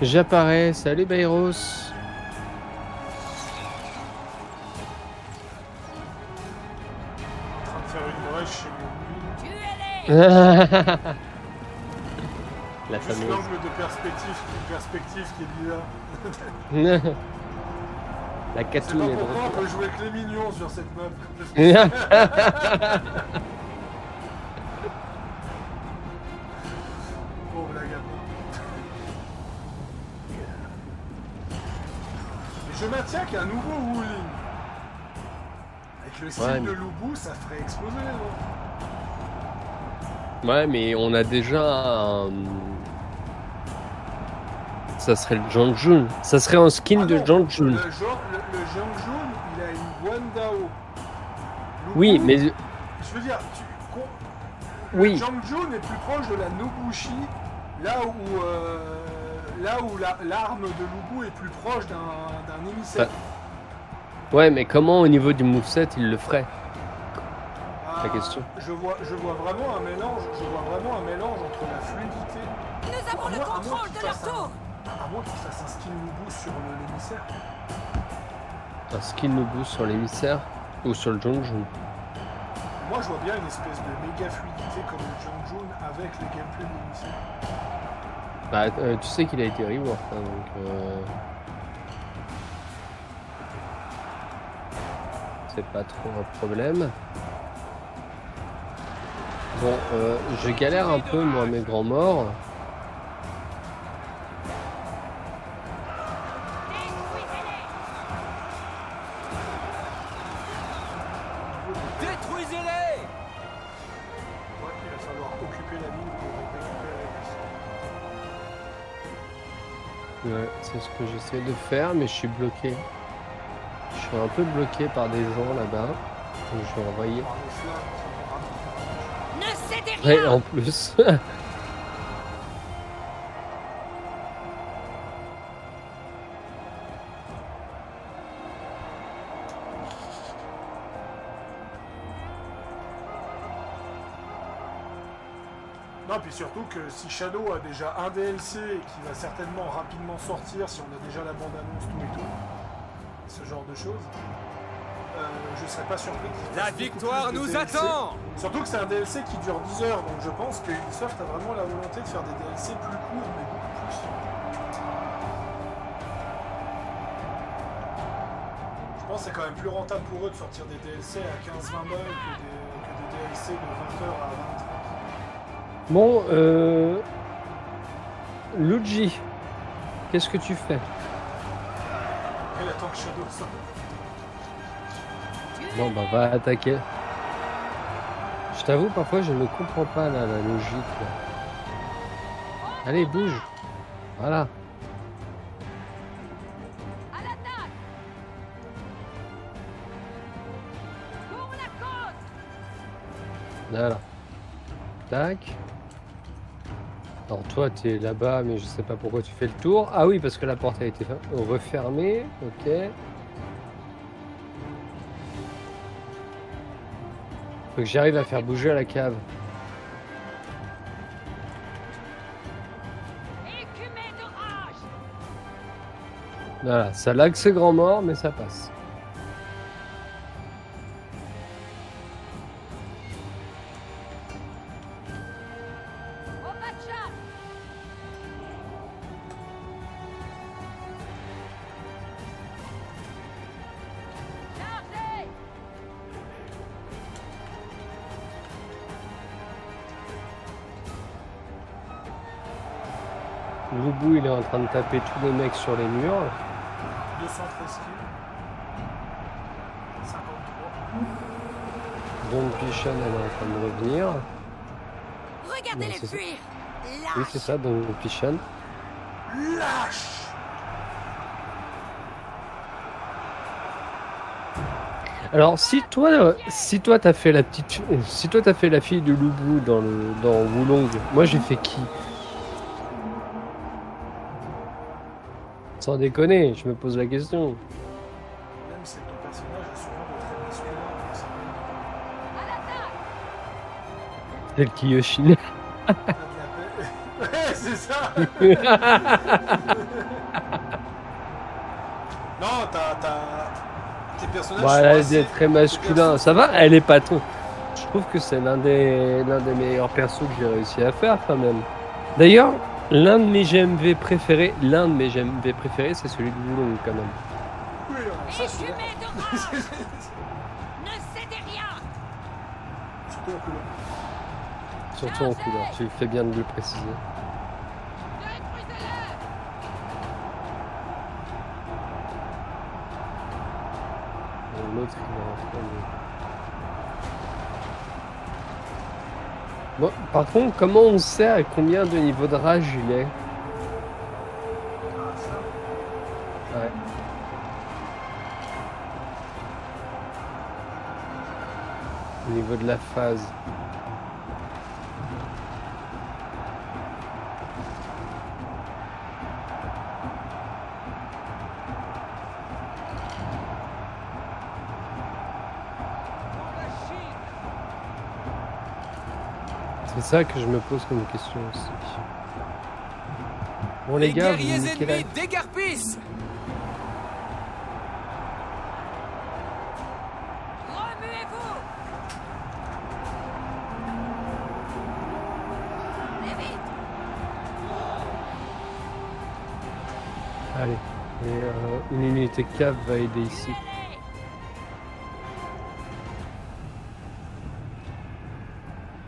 J'apparais, salut Bayros. En train de faire une brèche chez lui. Tuez-les! La Juste fameuse. l'angle de perspective qui est bizarre. La C'est catoune pas est de pourquoi on retour. peut jouer que les mignons sur cette map. Pauvre la gamme. Et je maintiens qu'un nouveau Wuling avec le style Ouais, de mais- Lubu, ça ferait exploser. Non Ouais, mais on a déjà un... Ça serait le Janjun. Ça serait un skin Ah de non, Janjun. le Jiangjun, il a une Guandao. Lubu, Oui, mais... Je veux dire, Oui. Jiangjun est plus proche de la Nobushi, là où l'arme de Lubu est plus proche d'un émissaire. Ouais, mais comment au niveau du moveset il le ferait? Ah, question. Je vois vraiment un mélange. Entre la fluidité. Nous avons le À moins contrôle qu'il de leur fasse tour! À moins qu'il fasse un skin Lubu sur l'émissaire. Un skin le boost sur l'émissaire ou sur le Janjun? Moi, je vois bien une espèce de méga fluidité comme le Jiangjun avec les gameplays de l'émissaire. Bah, tu sais qu'il a été rework, hein, donc... C'est pas trop un problème. Bon, je galère un peu, moi, mes grands morts. Ouais, c'est ce que j'essaie de faire, mais je suis bloqué. Je suis un peu bloqué par des gens là-bas. Donc je vais envoyer. Par les flammes, Ne cédez Ouais, rien. en plus. Non, puis surtout que si Shadow a déjà un DLC et qui va certainement rapidement sortir, si on a déjà la bande-annonce, tout et tout, ce genre de choses, je serais pas surpris qu'il La fasse beaucoup victoire plus de nous DLC. attend. Surtout que c'est un DLC qui dure 10 heures, donc je pense que Ubisoft a vraiment la volonté de faire des DLC plus courts, mais beaucoup plus. Je pense que c'est quand même plus rentable pour eux de sortir des DLC à 15-20 balles que des DLC de 20 heures à 20-30. Bon, Luigi, qu'est-ce que tu fais? Elle attend que Shadow sorte. Bon, bah va attaquer. Je t'avoue, parfois je ne comprends pas là, la logique. Là. Allez, bouge. Voilà. À l'attaque. Pour la côte. Voilà. Tac. Alors toi, tu es là-bas, mais je sais pas pourquoi tu fais le tour. Ah oui, parce que la porte a été refermée. Ok. Faut que j'arrive à faire bouger la cave. Écumée de rage. Voilà, ça lag c'est grand mort, mais ça passe. Au matcha. Chargez. Loubou, il est en train de taper tous les mecs sur les murs. 213 kills. 53. Don Pichon, elle est en train de revenir. Regardez-les c'est ça. fuir. Oui, c'est ça, Don Pichon. Lâche! Alors, si toi t'as fait la petite, si toi t'as fait la fille de Loubou dans Wulong, moi j'ai fait qui? Sans déconner, je me pose la question. Le problème, c'est que ton personnage est souvent de très masculin. donc ça peut À l'attaque. Tel Kiyoshin. Ouais, c'est ça! Non, tes personnages Bon, sont elle a assez... des très masculin. Ça va, elle est patron. Je trouve que c'est l'un des meilleurs persos que j'ai réussi à faire quand même. D'ailleurs, l'un de mes GMV préférés, c'est celui de Wulong quand même. Oui, ça, je suis d'accord. Écumée de rage. Ne cédez rien. Surtout en couleur. Surtout en couleur, tu fais bien de le préciser. Détruisez-le. L'autre, il est en train de... Bon, par contre, comment on sait à combien de niveau de rage il est? Ouais. Au niveau de la phase. Dans la Chine. C'est ça que je me pose comme question aussi. Bon les gars, vous guerriers me niquez la... ennemis dégarpissent. Remuez-vous. Allez vite. Allez, et, une unité cave va aider ici.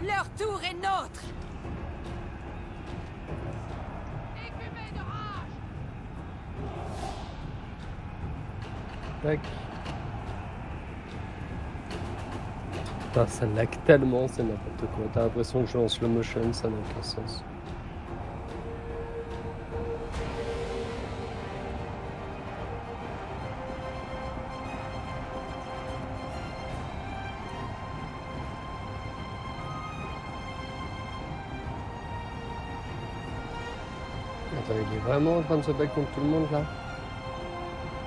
Leur tour est nôtre. Écumée de rage. Tac. Putain, ça lag tellement, c'est n'importe quoi. T'as l'impression que je suis en slow motion, ça n'a aucun sens. Attends, il est vraiment en train de se battre contre tout le monde là?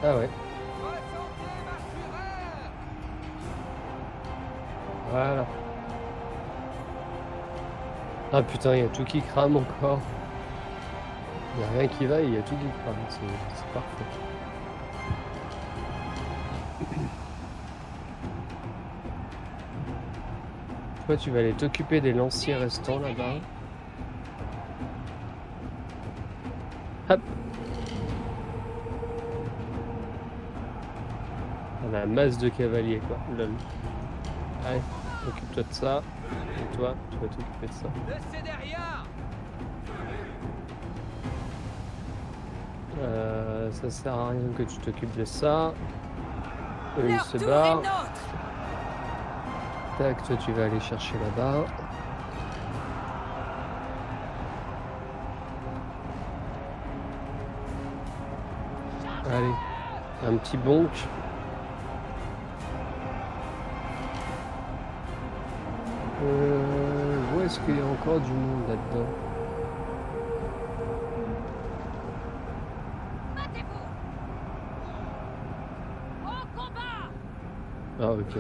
Ah ouais, Ressentez ma fureur. voilà. Ah putain, il y a tout qui crame encore. Il n'y a rien qui va, il y a tout qui crame. C'est parfait. Toi, tu vas aller t'occuper des lanciers restants là-bas. Hop. On a la masse de cavaliers quoi. Lol. Allez, occupe-toi de ça. Et toi, tu vas t'occuper de ça. Le Cédéria. Ça sert à rien que tu t'occupes de ça. Eux, ils Leur se tour est barrent. nôtre. Tac, toi tu vas aller chercher là-bas. Allez, un petit bonk. Où est-ce qu'il y a encore du monde là-dedans? Battez-vous. Au combat. Ah ok,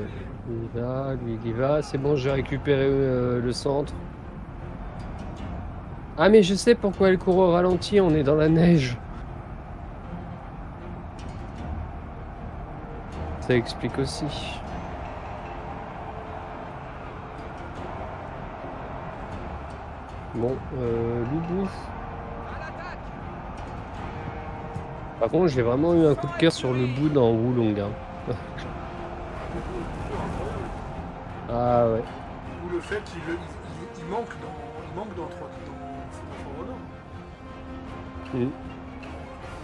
il y va, lui il y va. C'est bon, j'ai récupéré le centre. Ah mais je sais pourquoi elle court au ralenti, on est dans la neige. Ça explique aussi. Bon, Loubou. À l'attaque. Par contre, j'ai vraiment eu un coup de cœur sur le bout dans Wulong. Hein. Ah ouais. Ou le fait qu'il manque dans For Honor. Mm.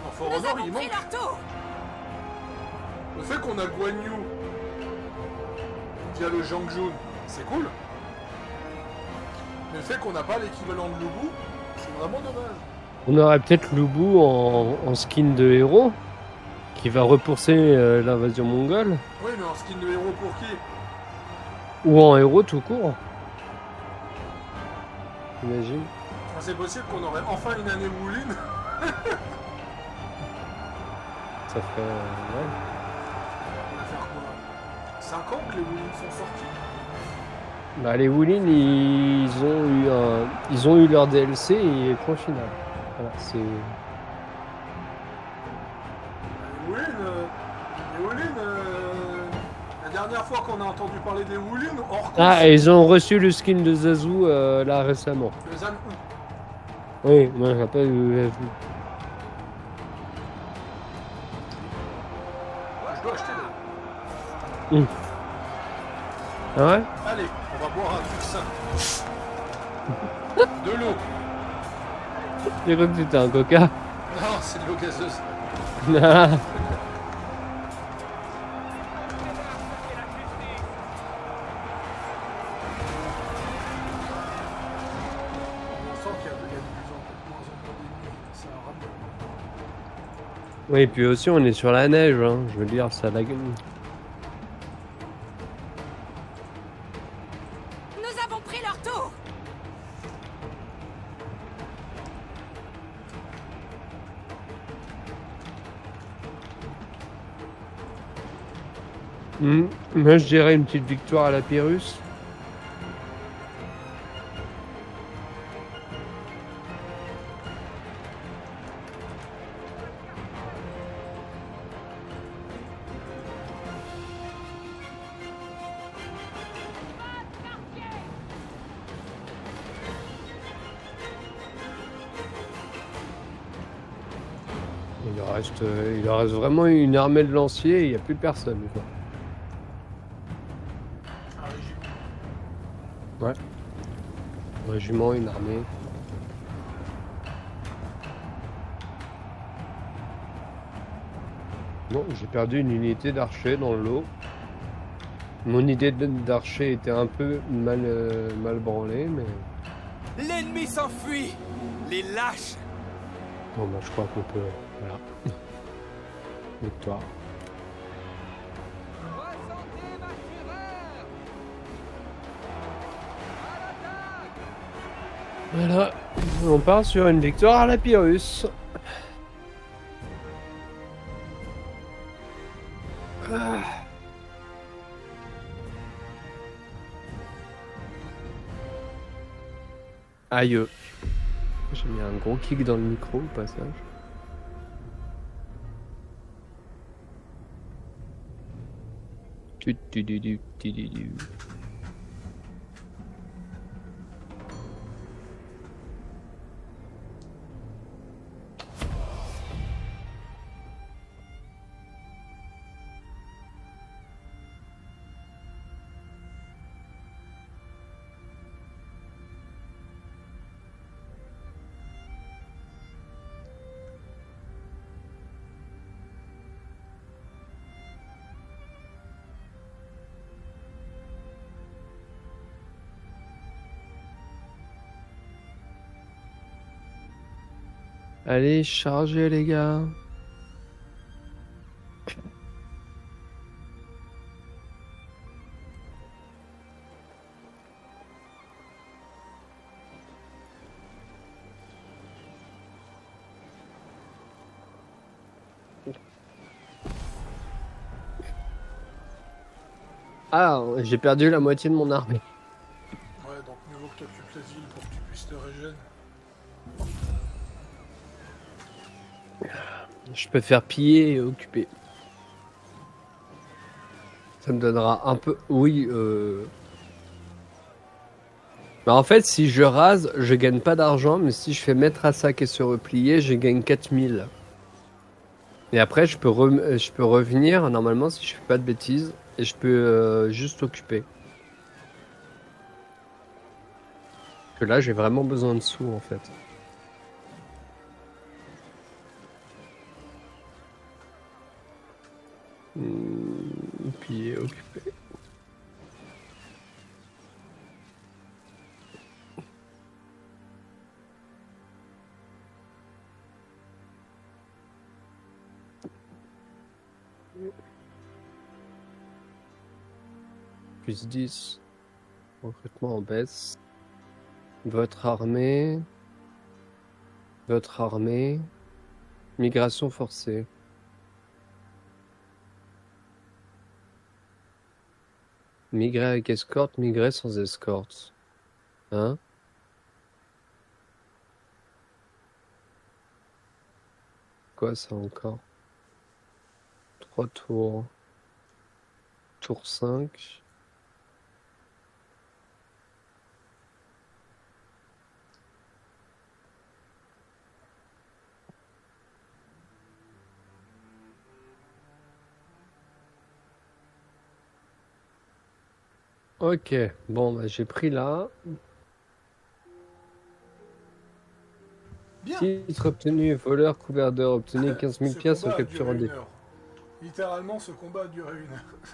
Dans For Nous Honor, avons il pris manque. leur tour. Le fait qu'on a Guan Yu via le Jiangjun, c'est cool. Mais le fait qu'on n'a pas l'équivalent de Lubu, c'est vraiment dommage. On aurait peut-être Lubu en skin de héros qui va repousser l'invasion mongole. Oui, mais en skin de héros pour qui? Ou en héros tout court. Imagine. Enfin, c'est possible qu'on aurait enfin une année Wulin. Ça ferait. Ouais. On va faire quoi? 5 ans que les Wulin sont sortis. Bah, les Wulin, ils ont eu leur DLC et point final. Voilà, c'est. Les Wulin, la dernière fois qu'on a entendu parler des Wulin, hors course, Ah, et ils ont reçu le skin de Zazu là récemment. le Zan Hu. Oui, moi je rappelle. Ouais, je dois acheter le. Ah ouais? Allez, on va boire un truc sain. De l'eau. J'ai cru que c'était un coca. Non, c'est de l'eau gazeuse. On sent qu'il y a de plus en moins d'ennemis. Ça ramène. Oui, et puis aussi on est sur la neige, hein. Je veux dire, ça la gueule. Nous avons pris leur tour. Moi je dirais une petite victoire à la Pyrrhus. Il leur reste vraiment une armée de lanciers et il n'y a plus personne. Quoi. Un régiment. Ouais. Un régiment, une armée. Non, j'ai perdu une unité d'archer dans le lot. Mon idée d'archer était un peu mal branlée, mais... L'ennemi s'enfuit. Les lâches. Bon bah je crois qu'on peut... Voilà. Victoire. Ressentez ma fureur. À l'attaque. Voilà, on part sur une victoire à la Pyrrhus. Ah. Aïe. J'ai mis un gros kick dans le micro au passage. Tu. Allez, chargez les gars. Ah, j'ai perdu la moitié de mon armée. Ouais, donc mieux vaut que tu occupes la ville pour que tu puisses te régénérer. Je peux faire piller et occuper. Ça me donnera un peu... Oui, Bah en fait, si je rase, je gagne pas d'argent, mais si je fais mettre à sac et se replier, je gagne 4000. Et après, je peux revenir, normalement, si je fais pas de bêtises, et je peux juste occuper. Parce que là, j'ai vraiment besoin de sous, en fait. Puis occuper. Plus 10. Recrutement en baisse. Votre armée. Migration forcée. Migrer avec escorte, migrer sans escorte. Hein? Quoi ça encore? 3 tours. Tour 5. Ok, bon, bah, j'ai pris là. Bien. Titre obtenu, voleur, couvert d'or, obtenu 15 000 Ce pièces en combat a capture duré en dé. 1 heure. Littéralement, ce combat a duré 1 heure.